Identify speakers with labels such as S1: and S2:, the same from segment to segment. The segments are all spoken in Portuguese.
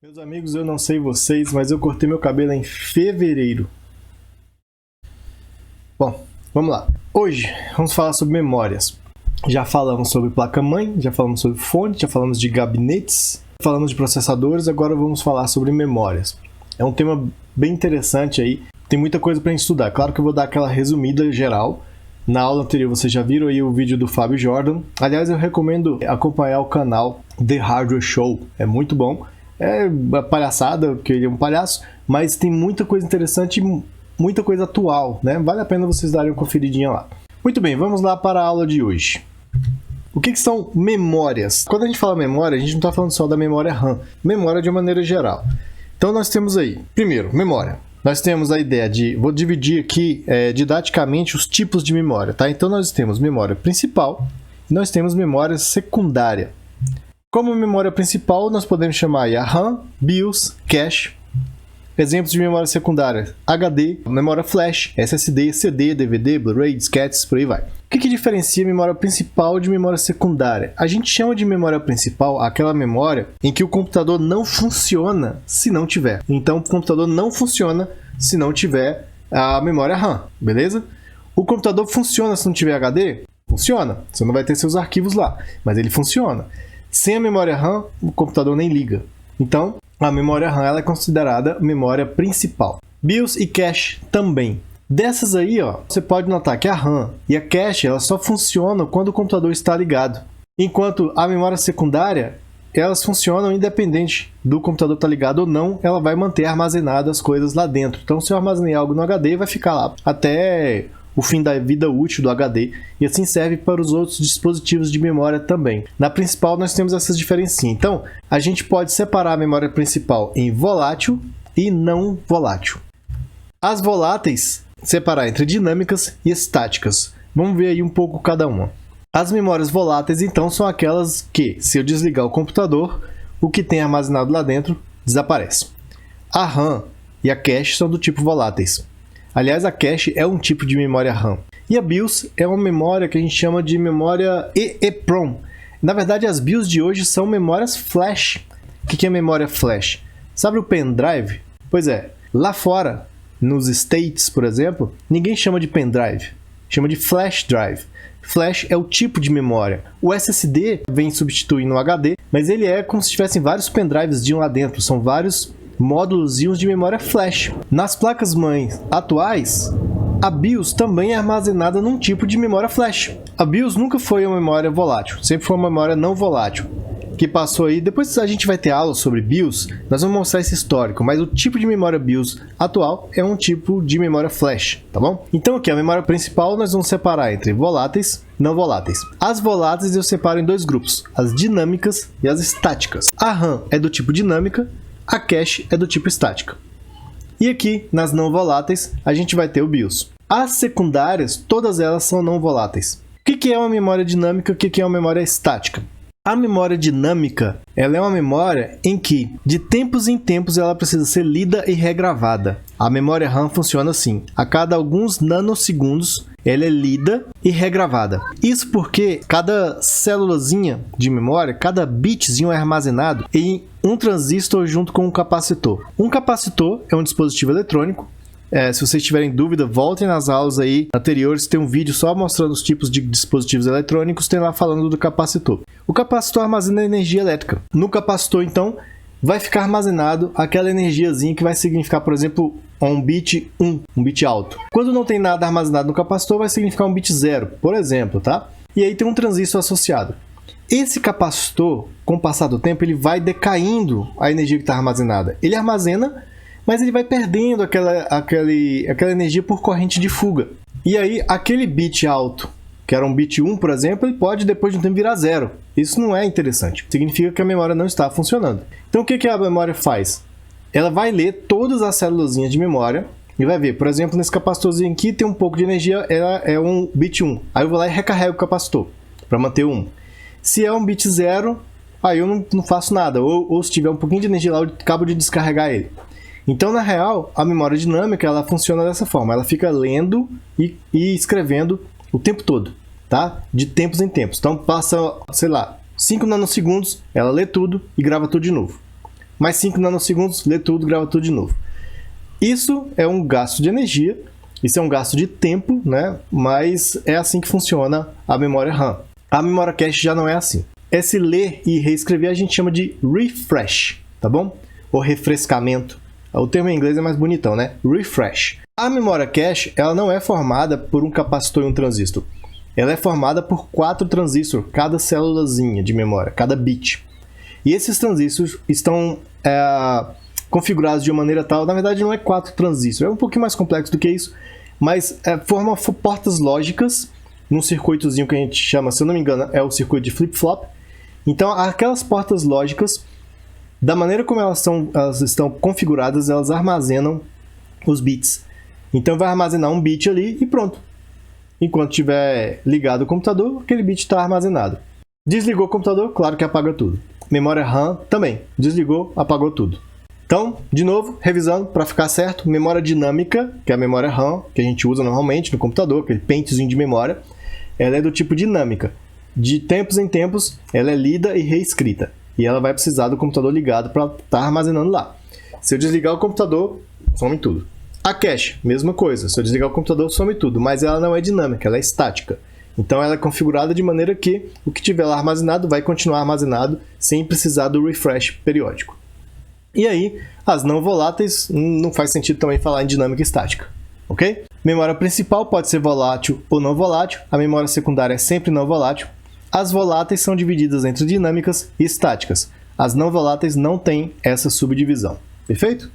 S1: Meus amigos, eu não sei vocês, mas eu cortei meu cabelo em fevereiro. Bom, vamos lá. Hoje vamos falar sobre memórias. Já falamos sobre placa-mãe, já falamos sobre fonte, já falamos de gabinetes, falamos de processadores, agora vamos falar sobre memórias. É um tema bem interessante aí, tem muita coisa para estudar. Claro que eu vou dar aquela resumida geral. Na aula anterior vocês já viram aí o vídeo do Fábio Jordan. Aliás, eu recomendo acompanhar o canal The Hardware Show, é muito bom. É palhaçada, porque ele é um palhaço, mas tem muita coisa interessante e muita coisa atual, né? Vale a pena vocês darem uma conferidinha lá. Muito bem, vamos lá para a aula de hoje. O que são memórias? Quando a gente fala memória, a gente não está falando só da memória RAM, memória de uma maneira geral. Então nós temos aí, primeiro, memória. Nós temos a ideia de, vou dividir aqui didaticamente os tipos de memória, tá? Então nós temos memória principal e nós temos memória secundária. Como memória principal, nós podemos chamar a RAM, BIOS, cache. Exemplos de memória secundária: HD, memória flash, SSD, CD, DVD, Blu-ray, disquetes, por aí vai. O que diferencia memória principal de memória secundária? A gente chama de memória principal aquela memória em que o computador não funciona se não tiver. Então, o computador não funciona se não tiver a memória RAM, beleza? O computador funciona se não tiver HD? Funciona, você não vai ter seus arquivos lá, mas ele funciona. Sem a memória RAM, o computador nem liga. Então, a memória RAM ela é considerada memória principal. BIOS e cache também. Dessas aí, ó, você pode notar que a RAM e a cache ela só funcionam quando o computador está ligado. Enquanto a memória secundária, elas funcionam independente do computador estar ligado ou não, ela vai manter armazenado as coisas lá dentro. Então, se eu armazenei algo no HD, vai ficar lá até o fim da vida útil do HD, e assim serve para os outros dispositivos de memória também. Na principal nós temos essas diferencinhas. Então, a gente pode separar a memória principal em volátil e não volátil. As voláteis, separar entre dinâmicas e estáticas. Vamos ver aí um pouco cada uma. As memórias voláteis, então, são aquelas que, se eu desligar o computador, o que tem armazenado lá dentro desaparece. A RAM e a cache são do tipo voláteis. Aliás, a cache é um tipo de memória RAM. E a BIOS é uma memória que a gente chama de memória EEPROM. Na verdade, as BIOS de hoje são memórias flash. O que é memória flash? Sabe o pendrive? Pois é, lá fora, nos States, por exemplo, ninguém chama de pendrive, chama de flash drive. Flash é o tipo de memória. O SSD vem substituindo o HD, mas ele é como se tivessem vários pendrives lá dentro. São vários módulos de memória flash. Nas placas-mães atuais, a BIOS também é armazenada num tipo de memória flash. A BIOS nunca foi uma memória volátil, sempre foi uma memória não volátil, que passou aí, depois a gente vai ter aula sobre BIOS, nós vamos mostrar esse histórico, mas o tipo de memória BIOS atual é um tipo de memória flash, tá bom? Então aqui, a memória principal nós vamos separar entre voláteis e não voláteis. As voláteis eu separo em dois grupos, as dinâmicas e as estáticas. A RAM é do tipo dinâmica, a cache é do tipo estática. E aqui, nas não voláteis, a gente vai ter o BIOS. As secundárias, todas elas são não voláteis. O que é uma memória dinâmica e o que é uma memória estática? A memória dinâmica, ela é uma memória em que, de tempos em tempos, ela precisa ser lida e regravada. A memória RAM funciona assim. A cada alguns nanosegundos, ela é lida e regravada. Isso porque cada célulazinha de memória, cada bitzinho é armazenado em um transistor junto com um capacitor. Um capacitor é um dispositivo eletrônico. Se vocês tiverem dúvida, voltem nas aulas aí anteriores, tem um vídeo só mostrando os tipos de dispositivos eletrônicos, tem lá falando do capacitor. O capacitor armazena energia elétrica. No capacitor, então, vai ficar armazenado aquela energiazinha que vai significar, por exemplo, um bit 1, um bit alto. Quando não tem nada armazenado no capacitor, vai significar um bit 0, por exemplo, tá? E aí tem um transistor associado. Esse capacitor, com o passar do tempo, ele vai decaindo a energia que está armazenada. Ele armazena, mas ele vai perdendo aquela energia por corrente de fuga. E aí, aquele bit alto, que era um bit 1, por exemplo, ele pode depois de um tempo virar 0. Isso não é interessante. Significa que a memória não está funcionando. Então, o que a memória faz? Ela vai ler todas as célulazinhas de memória e vai ver, por exemplo, nesse capacitorzinho aqui tem um pouco de energia, ela é um bit 1. Aí eu vou lá e recarrego o capacitor para manter o 1. Se é um bit 0, aí eu não faço nada. Ou se tiver um pouquinho de energia lá, eu acabo de descarregar ele. Então, na real, a memória dinâmica ela funciona dessa forma. Ela fica lendo e escrevendo o tempo todo, tá? De tempos em tempos. Então, passa, sei lá, 5 nanosegundos, ela lê tudo e grava tudo de novo. mais 5 nanosegundos, lê tudo, grava tudo de novo. Isso é um gasto de energia, isso é um gasto de tempo, né? Mas é assim que funciona a memória RAM. A memória cache já não é assim. Esse ler e reescrever a gente chama de refresh, tá bom? Ou refrescamento. O termo em inglês é mais bonitão, né? Refresh. A memória cache, ela não é formada por um capacitor e um transistor. Ela é formada por 4 transistores, cada célulazinha de memória, cada bit. E esses transistores estão configurados de uma maneira tal, na verdade não é 4 transistores, é um pouquinho mais complexo do que isso, mas formam portas lógicas num circuitozinho que a gente chama, se eu não me engano, é o circuito de flip-flop. Então, aquelas portas lógicas, da maneira como elas estão configuradas, elas armazenam os bits. Então, vai armazenar um bit ali e pronto. Enquanto estiver ligado o computador, aquele bit está armazenado. Desligou o computador, claro que apaga tudo. Memória RAM também. Desligou, apagou tudo. Então, de novo, revisando para ficar certo, memória dinâmica, que é a memória RAM, que a gente usa normalmente no computador, aquele pentezinho de memória, ela é do tipo dinâmica. De tempos em tempos, ela é lida e reescrita. E ela vai precisar do computador ligado para estar armazenando lá. Se eu desligar o computador, some tudo. A cache, mesma coisa. Se eu desligar o computador, some tudo. Mas ela não é dinâmica, ela é estática. Então ela é configurada de maneira que o que tiver lá armazenado vai continuar armazenado sem precisar do refresh periódico. E aí, as não voláteis, não faz sentido também falar em dinâmica estática, ok? Memória principal pode ser volátil ou não volátil, a memória secundária é sempre não volátil. As voláteis são divididas entre dinâmicas e estáticas. As não voláteis não têm essa subdivisão, perfeito?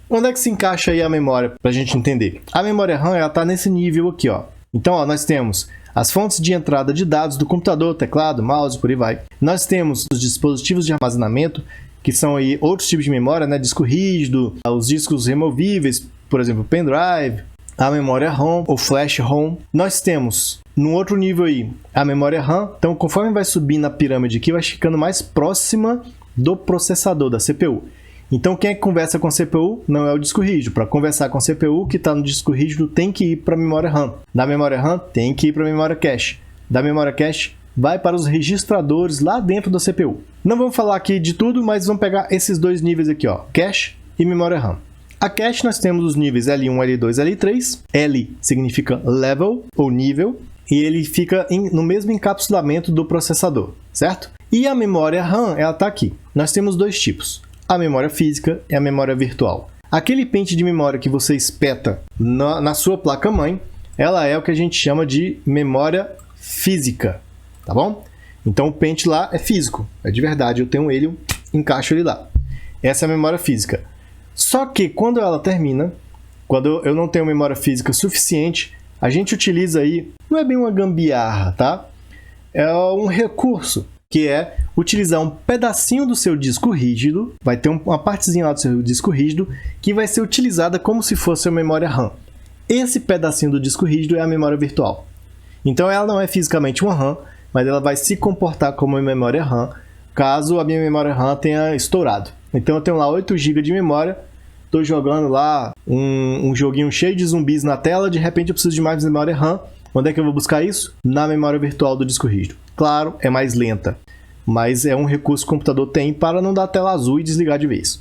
S1: Onde é que se encaixa aí a memória para a gente entender? A memória RAM está nesse nível aqui, ó. Então, ó, nós temos as fontes de entrada de dados do computador, teclado, mouse, por aí vai. Nós temos os dispositivos de armazenamento, que são aí outros tipos de memória, né? Disco rígido, os discos removíveis, por exemplo, pendrive, a memória ROM ou flash ROM. Nós temos, no outro nível aí, a memória RAM. Então, conforme vai subindo a pirâmide aqui, vai ficando mais próxima do processador, da CPU. Então, quem é que conversa com a CPU não é o disco rígido. Para conversar com a CPU, que está no disco rígido tem que ir para a memória RAM. Da memória RAM, tem que ir para a memória cache. Da memória cache, vai para os registradores lá dentro da CPU. Não vamos falar aqui de tudo, mas vamos pegar esses dois níveis aqui, ó, cache e memória RAM. A cache nós temos os níveis L1, L2, L3. L significa level ou nível e ele fica no mesmo encapsulamento do processador, certo? E a memória RAM, ela está aqui. Nós temos dois tipos, a memória física e a memória virtual. Aquele pente de memória que você espeta na sua placa-mãe, ela é o que a gente chama de memória física. Tá bom? Então o pente lá é físico, é de verdade, eu tenho ele, encaixo ele lá. Essa é a memória física. Só que quando ela termina, quando eu não tenho memória física suficiente, a gente utiliza aí, não é bem uma gambiarra, tá? É um recurso, que é utilizar um pedacinho do seu disco rígido, vai ter uma partezinha lá do seu disco rígido, que vai ser utilizada como se fosse a memória RAM. Esse pedacinho do disco rígido é a memória virtual. Então ela não é fisicamente uma RAM, mas ela vai se comportar como uma memória RAM, caso a minha memória RAM tenha estourado. Então eu tenho lá 8 GB de memória, estou jogando lá um joguinho cheio de zumbis na tela, de repente eu preciso de mais memória RAM. Onde é que eu vou buscar isso? Na memória virtual do disco rígido. Claro, é mais lenta, mas é um recurso que o computador tem para não dar tela azul e desligar de vez.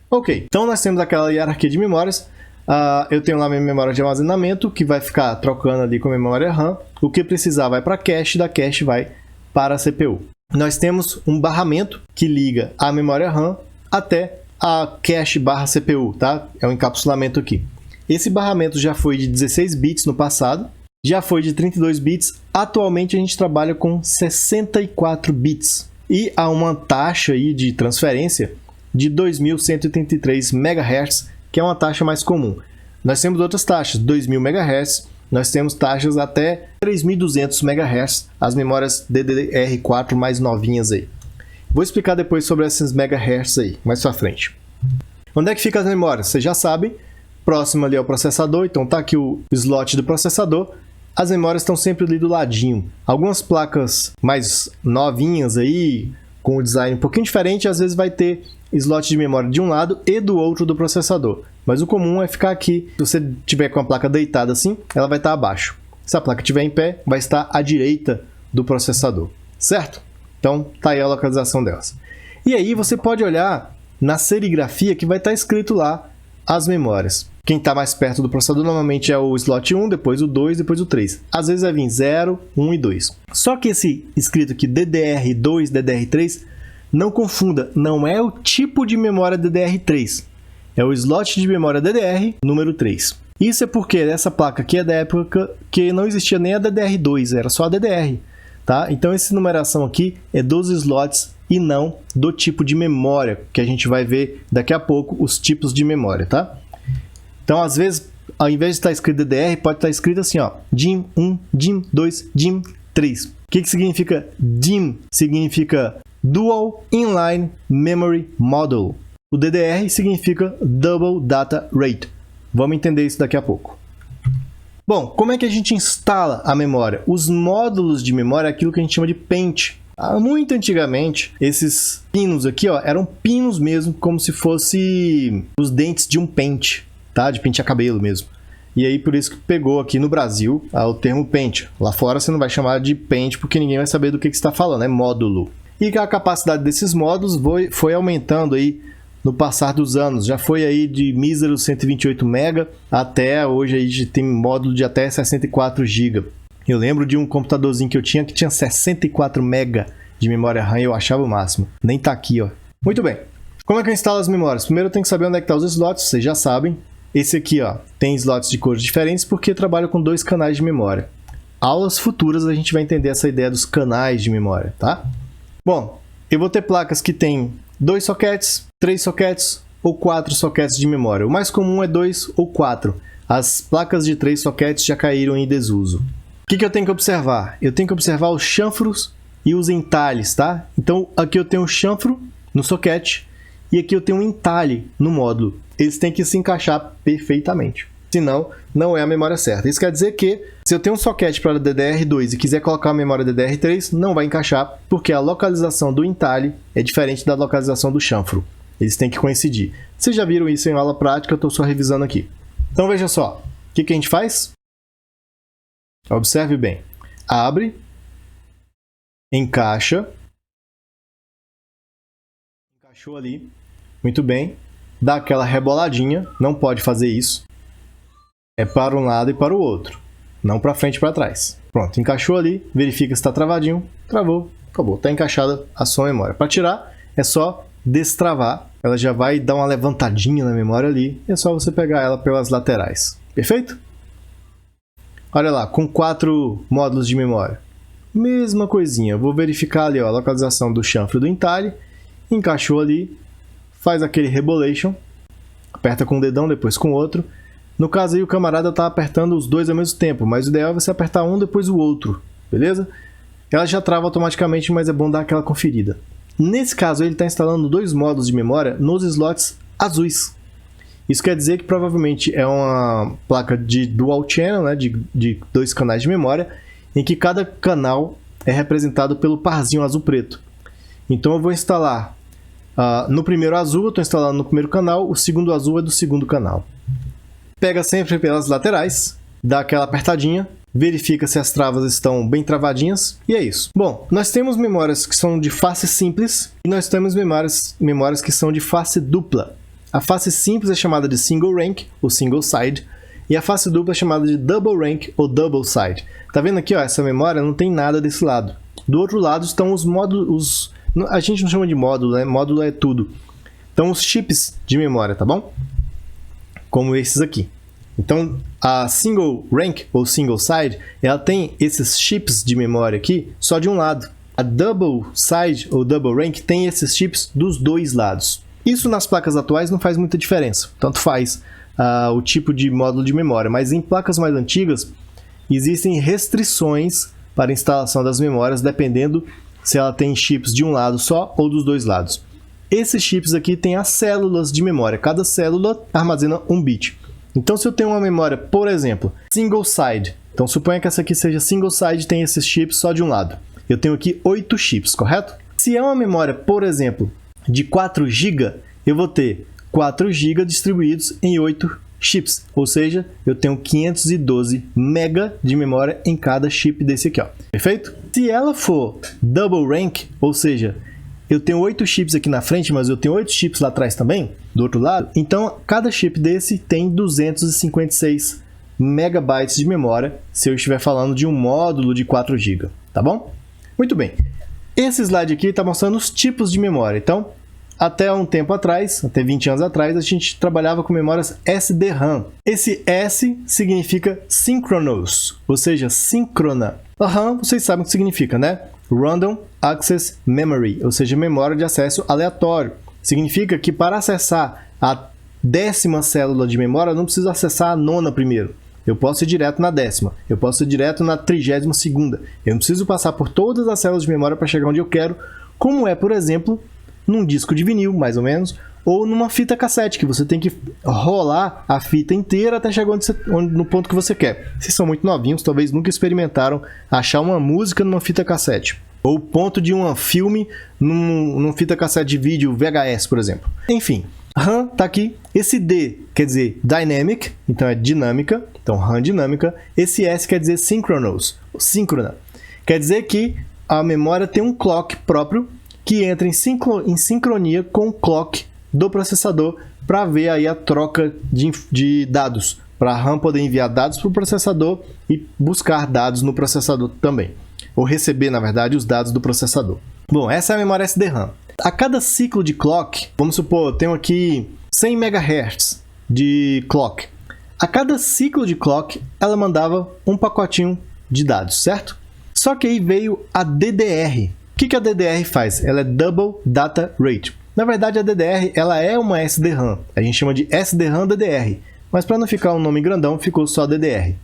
S1: Ok, então nós temos aquela hierarquia de memórias. Eu tenho lá minha memória de armazenamento, que vai ficar trocando ali com a memória RAM. O que precisar vai para a cache, da cache vai para a CPU. Nós temos um barramento que liga a memória RAM até a cache barra CPU, tá? É um encapsulamento aqui. Esse barramento já foi de 16 bits no passado, já foi de 32 bits. Atualmente a gente trabalha com 64 bits. E há uma taxa aí de transferência de 2.133 MHz, que é uma taxa mais comum. Nós temos outras taxas, 2.000 MHz, nós temos taxas até 3.200 MHz, as memórias DDR4 mais novinhas aí. Vou explicar depois sobre esses MHz aí, mais pra frente. Onde é que ficam as memórias? Vocês já sabem, próximo ali ao processador, então tá aqui o slot do processador. As memórias estão sempre ali do ladinho. Algumas placas mais novinhas aí, com o design um pouquinho diferente, às vezes vai ter slot de memória de um lado e do outro do processador. Mas o comum é ficar aqui. Se você tiver com a placa deitada assim, ela vai estar abaixo. Se a placa estiver em pé, vai estar à direita do processador, certo? Então, tá aí a localização delas. E aí você pode olhar na serigrafia que vai estar escrito lá as memórias. Quem está mais perto do processador normalmente é o slot 1, depois o 2, depois o 3. Às vezes vai vir 0, 1 e 2. Só que esse escrito aqui DDR2, DDR3, não confunda, não é o tipo de memória DDR3. É o slot de memória DDR número 3. Isso é porque essa placa aqui é da época que não existia nem a DDR2, era só a DDR. Tá? Então essa numeração aqui é dos slots e não do tipo de memória, que a gente vai ver daqui a pouco os tipos de memória, tá? Então, às vezes, ao invés de estar escrito DDR, pode estar escrito assim, ó, DIMM 1, DIMM 2, DIMM 3. O que significa DIMM? Significa Dual Inline Memory Module. O DDR significa Double Data Rate. Vamos entender isso daqui a pouco. Bom, como é que a gente instala a memória? Os módulos de memória é aquilo que a gente chama de pente. Muito antigamente, esses pinos aqui, ó, eram pinos mesmo, como se fosse os dentes de um pente, tá? De pentear cabelo mesmo. E aí, por isso que pegou aqui no Brasil o termo pente. Lá fora você não vai chamar de pente, porque ninguém vai saber do que você está falando, é módulo. E a capacidade desses módulos foi aumentando aí no passar dos anos. Já foi aí de míseros 128 MB até hoje aí tem módulo de até 64 GB. Eu lembro de um computadorzinho que eu tinha que tinha 64 MB de memória RAM e eu achava o máximo. Nem tá aqui, ó. Muito bem. Como é que eu instalo as memórias? Primeiro eu tenho que saber onde é que tá os slots, vocês já sabem. Esse aqui, ó, tem slots de cores diferentes porque trabalho com 2 canais de memória. Aulas futuras a gente vai entender essa ideia dos canais de memória, tá? Bom, eu vou ter placas que tem 2 sockets, 3 sockets ou 4 sockets de memória. O mais comum é 2 ou 4. As placas de 3 sockets já caíram em desuso. O que eu tenho que observar? Eu tenho que observar os chanfros e os entalhes, tá? Então, aqui eu tenho um chanfro no socket e aqui eu tenho um entalhe no módulo. Eles têm que se encaixar perfeitamente. Senão, não é a memória certa. Isso quer dizer que, se eu tenho um socket para DDR2 e quiser colocar a memória DDR3, não vai encaixar, porque a localização do entalhe é diferente da localização do chanfro. Eles têm que coincidir. Vocês já viram isso em aula prática, eu estou só revisando aqui. Então, veja só. O que a gente faz? Observe bem. Abre, encaixa, encaixou ali, muito bem, dá aquela reboladinha, não pode fazer isso, é para um lado e para o outro, não para frente e para trás. Pronto, encaixou ali, verifica se está travadinho, travou, acabou, está encaixada a sua memória. Para tirar, é só destravar, ela já vai dar uma levantadinha na memória ali, é só você pegar ela pelas laterais, perfeito? Olha lá, com 4 módulos de memória. Mesma coisinha, vou verificar ali ó, a localização do chanfro do entalhe, encaixou ali, faz aquele rebolation, aperta com o dedão, depois com o outro. No caso aí o camarada está apertando os dois ao mesmo tempo, mas o ideal é você apertar um depois o outro, beleza? Ela já trava automaticamente, mas é bom dar aquela conferida. Nesse caso ele está instalando 2 módulos de memória nos slots azuis. Isso quer dizer que provavelmente é uma placa de dual channel, né, de 2 canais de memória, em que cada canal é representado pelo parzinho azul-preto. Então eu vou instalar no primeiro azul, eu estou instalando no primeiro canal, o segundo azul é do segundo canal. Pega sempre pelas laterais, dá aquela apertadinha, verifica se as travas estão bem travadinhas, e é isso. Bom, nós temos memórias que são de face simples, e nós temos memórias que são de face dupla. A face simples é chamada de single rank, ou single side, e a face dupla é chamada de double rank, ou double side. Tá vendo aqui, ó, essa memória não tem nada desse lado. Do outro lado estão os módulos, a gente não chama de módulo, né? Módulo é tudo. Então os chips de memória, tá bom? Como esses aqui. Então a single rank, ou single side, ela tem esses chips de memória aqui só de um lado. A double side, ou double rank, tem esses chips dos dois lados. Isso nas placas atuais não faz muita diferença, tanto faz o tipo de módulo de memória, mas em placas mais antigas existem restrições para a instalação das memórias, dependendo se ela tem chips de um lado só ou dos dois lados. Esses chips aqui têm as células de memória, cada célula armazena 1 bit. Então se eu tenho uma memória, por exemplo, single side, então suponha que essa aqui seja single side e tem esses chips só de um lado. Eu tenho aqui 8 chips, correto? Se é uma memória, por exemplo, de 4 GB, eu vou ter 4 GB distribuídos em 8 chips, ou seja, eu tenho 512 MB de memória em cada chip desse aqui, ó. Perfeito? Se ela for double rank, ou seja, eu tenho 8 chips aqui na frente, mas eu tenho 8 chips lá atrás também, do outro lado. Então, cada chip desse tem 256 megabytes de memória, se eu estiver falando de um módulo de 4 GB, tá bom? Muito bem. Esse slide aqui está mostrando os tipos de memória. Então, até um tempo atrás, até 20 anos atrás, a gente trabalhava com memórias SDRAM. Esse S significa synchronous, ou seja, síncrona. A RAM, vocês sabem o que significa, né? Random Access Memory, ou seja, memória de acesso aleatório. Significa que para acessar a 10ª célula de memória, eu não preciso acessar a 9ª primeiro. Eu posso ir direto na 10ª, eu posso ir direto na 32ª. Eu não preciso passar por todas as células de memória para chegar onde eu quero, como é, por exemplo, num disco de vinil, mais ou menos, ou numa fita cassete, que você tem que rolar a fita inteira até chegar no ponto que você quer. Vocês são muito novinhos, talvez nunca experimentaram achar uma música numa fita cassete, ou o ponto de um filme numa fita cassete de vídeo VHS, por exemplo. Enfim, RAM está aqui. Esse D quer dizer Dynamic, então é dinâmica, então RAM dinâmica. Esse S quer dizer Synchronous, síncrona. Quer dizer que a memória tem um clock próprio, que entra em sincronia com o clock do processador para ver aí a troca de dados, para a RAM poder enviar dados para o processador e buscar dados no processador também, ou receber, na verdade, os dados do processador. Bom, essa é a memória SDRAM. A cada ciclo de clock, vamos supor, eu tenho aqui 100 MHz de clock. A cada ciclo de clock, ela mandava um pacotinho de dados, certo? Só que aí veio a DDR. O que a DDR faz? Ela é Double Data Rate. Na verdade, a DDR ela é uma SDRAM. A gente chama de SDRAM DDR. Mas para não ficar um nome grandão, ficou só DDR.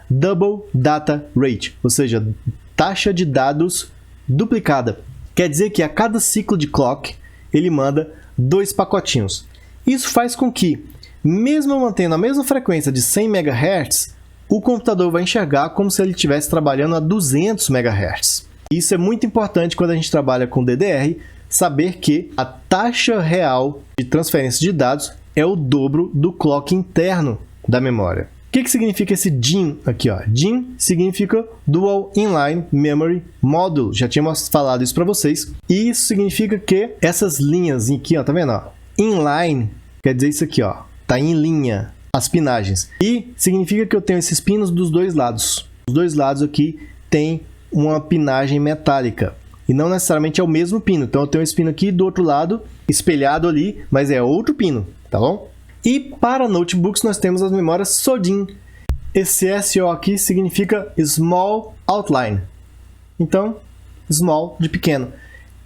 S1: Double Data Rate, ou seja, taxa de dados duplicada. Quer dizer que a cada ciclo de clock, ele manda 2 pacotinhos. Isso faz com que, mesmo mantendo a mesma frequência de 100 MHz, o computador vai enxergar como se ele estivesse trabalhando a 200 MHz. Isso é muito importante quando a gente trabalha com DDR, saber que a taxa real de transferência de dados é o dobro do clock interno da memória. O que significa esse DIMM aqui? DIMM significa Dual Inline Memory Module. Já tínhamos falado isso para vocês. E isso significa que essas linhas aqui, tá vendo? Inline quer dizer isso aqui, tá em linha, as pinagens. E significa que eu tenho esses pinos dos dois lados. Os dois lados aqui tem uma pinagem metálica. E não necessariamente é o mesmo pino. Então eu tenho esse pino aqui do outro lado, espelhado ali, mas é outro pino, tá bom? E para notebooks nós temos as memórias SODIMM. Esse SO aqui significa Small Outline. Então, small de pequeno.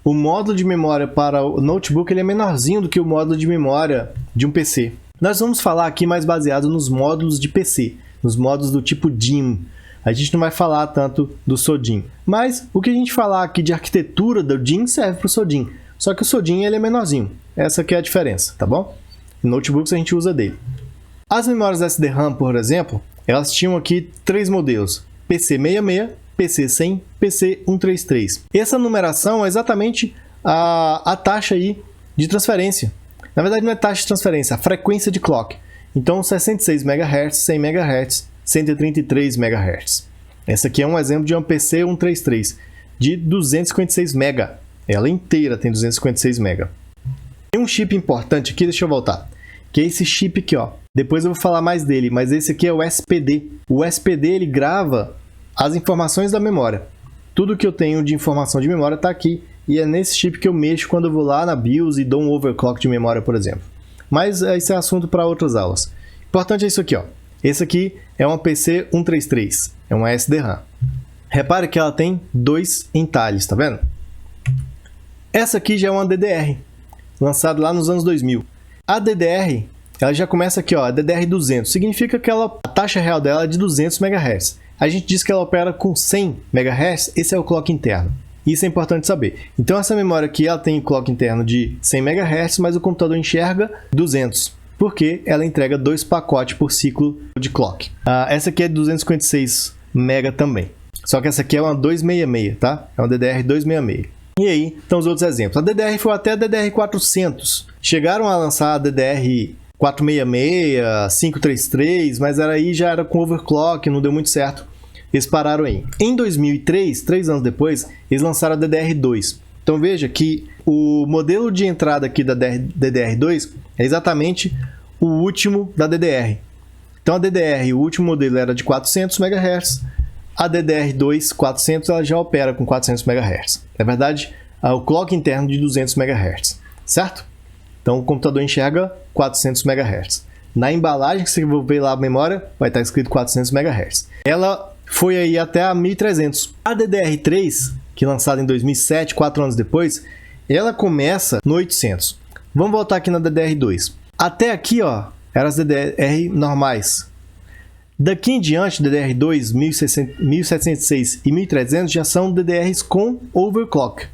S1: O módulo de memória para o notebook ele é menorzinho do que o módulo de memória de um PC. Nós vamos falar aqui mais baseado nos módulos de PC, nos módulos do tipo DIMM. A gente não vai falar tanto do SODIMM. Mas o que a gente falar aqui de arquitetura do DIMM serve para o SODIMM. Só que o SODIMM ele é menorzinho. Essa aqui é a diferença, tá bom? Em notebooks a gente usa dele. As memórias SDRAM, por exemplo, elas tinham aqui 3 modelos. PC66, PC100, PC133. Essa numeração é exatamente a taxa aí de transferência. Na verdade não é taxa de transferência, a frequência de clock. Então 66 MHz, 100 MHz, 133 MHz. Essa aqui é um exemplo de uma PC133 de 256 MB. Ela inteira tem 256 MB. Tem um chip importante aqui, deixa eu voltar, que é esse chip aqui, Depois eu vou falar mais dele, mas esse aqui é o SPD. O SPD ele grava as informações da memória. Tudo que eu tenho de informação de memória está aqui e é nesse chip que eu mexo quando eu vou lá na BIOS e dou um overclock de memória, por exemplo. Mas esse é assunto para outras aulas. O importante é isso aqui, Esse aqui é uma PC133, é uma SDRAM. Repare que ela tem 2 entalhes, tá vendo? Essa aqui já é uma DDR, lançada lá nos anos 2000. A DDR, ela já começa aqui, a DDR200, significa que a taxa real dela é de 200 MHz. A gente diz que ela opera com 100 MHz, esse é o clock interno. Isso é importante saber. Então essa memória aqui, ela tem clock interno de 100 MHz, mas o computador enxerga 200. Porque ela entrega 2 pacotes por ciclo de clock. Essa aqui é 256 MB também. Só que essa aqui é uma 266, tá? É uma DDR 266. E aí estão os outros exemplos. A DDR foi até a DDR 400. Chegaram a lançar a DDR 466, 533, mas aí já era com overclock, não deu muito certo. Eles pararam aí. Em 2003, 3 anos depois, eles lançaram a DDR2. Então veja que o modelo de entrada aqui da DDR2 é exatamente o último da DDR. Então a DDR, o último modelo era de 400 MHz, a DDR2 400 ela já opera com 400 MHz. Na verdade, o clock interno de 200 MHz, certo? Então o computador enxerga 400 MHz. Na embalagem que você vai ver lá a memória, vai estar escrito 400 MHz. Ela foi aí até a 1300. A DDR3, que é lançada em 2007, 4 anos depois, ela começa no 800. Vamos voltar aqui na DDR2. Até aqui, ó, eram as DDR normais. Daqui em diante, DDR2, 1706 e 1300 já são DDRs com overclock.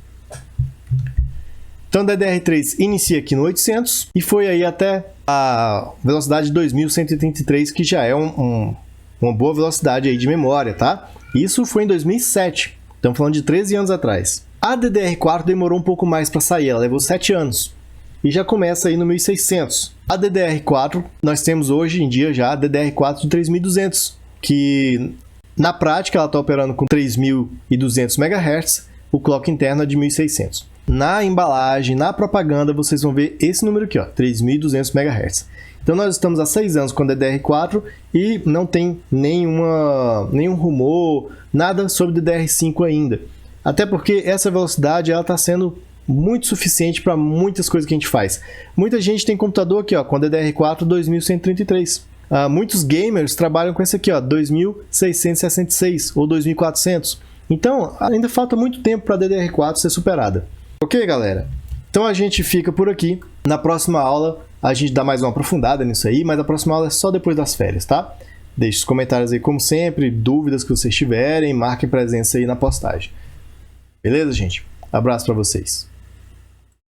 S1: Então, a DDR3 inicia aqui no 800 e foi aí até a velocidade 2133, que já é uma boa velocidade aí de memória, tá? Isso foi em 2007, estamos falando de 13 anos atrás. A DDR4 demorou um pouco mais para sair, ela levou 7 anos e já começa aí no 1600. A DDR4, nós temos hoje em dia já a DDR4 de 3200, que na prática ela está operando com 3200 MHz, o clock interno é de 1600. Na embalagem, na propaganda, vocês vão ver esse número aqui, ó, 3200 MHz. Então nós estamos há 6 anos com a DDR4 e não tem nenhum rumor, nada sobre DDR5 ainda. Até porque essa velocidade está sendo muito suficiente para muitas coisas que a gente faz. Muita gente tem computador aqui, ó, com a DDR4 2133. Muitos gamers trabalham com esse aqui, ó, 2666 ou 2400. Então ainda falta muito tempo para a DDR4 ser superada. Ok, galera? Então a gente fica por aqui. Na próxima aula a gente dá mais uma aprofundada nisso aí, mas a próxima aula é só depois das férias, tá? Deixe os comentários aí como sempre, dúvidas que vocês tiverem, marquem presença aí na postagem. Beleza, gente? Abraço para vocês.